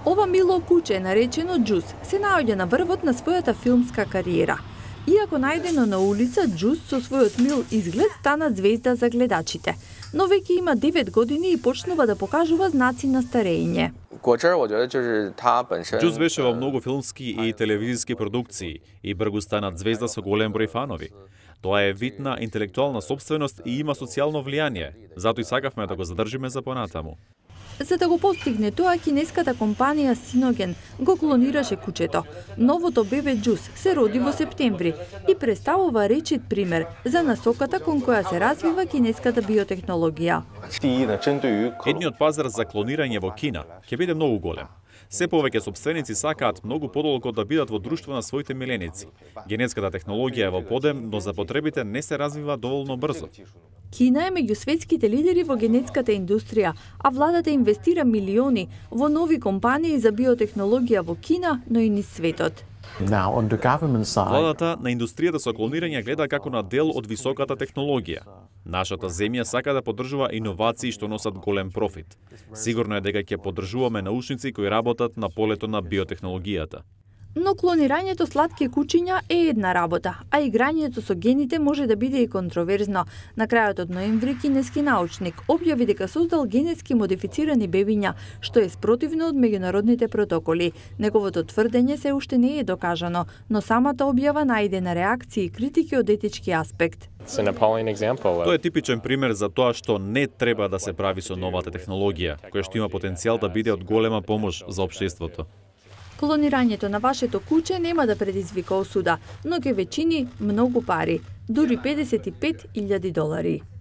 Ова мило куче, наречено Џус, се наоѓа на врвот на својата филмска кариера. Иако најдено на улица, Џус со својот мил изглед стана звезда за гледачите. Но веќе има 9 години и почнува да покажува знаци на старење. Џус беше во многу филмски и телевизиски продукции и бргу стана звезда со голем број фанови. Тоа е вид на интелектуална сопственост и има социјално влијание, затоа и сакавме да го задржиме за понатаму. За да го постигне тоа, кинеската компанија Синоген го клонираше кучето. Новото бебе Џус се роди во септември и представува речит пример за насоката кон која се развива кинеската биотехнологија. Едниот пазар за клонирање во Кина ќе биде многу голем. Се повеќе сопственици сакаат многу подолго да бидат во друштво на своите миленици. Генетската технологија е во подем, но за потребите не се развива доволно брзо. Кина е меѓу светските лидери во генетската индустрија, а владата инвестира милиони во нови компании за биотехнологија во Кина, но и низ светот. Владата на индустријата со клонирање гледа како на дел од високата технологија. Нашата земја сака да поддржува иновации што носат голем профит. Сигурно е дека ќе поддржуваме научници кои работат на полето на биотехнологијата. Но клонирањето сладки кучиња е една работа, а играњето со гените може да биде и контроверзно. На крајот од ноември кинески научник објави дека создал генетски модифицирани бебиња, што е спротивно од меѓународните протоколи. Неговото тврдење се уште не е докажано, но самата објава најде на реакции и критики од етички аспект. Тоа е типичен пример за тоа што не треба да се прави со новата технологија, која што има потенцијал да биде од голема помош за општеството. Клонирањето на вашето куче нема да предизвика осуда, но ќе ве чини многу пари, дури $55.000.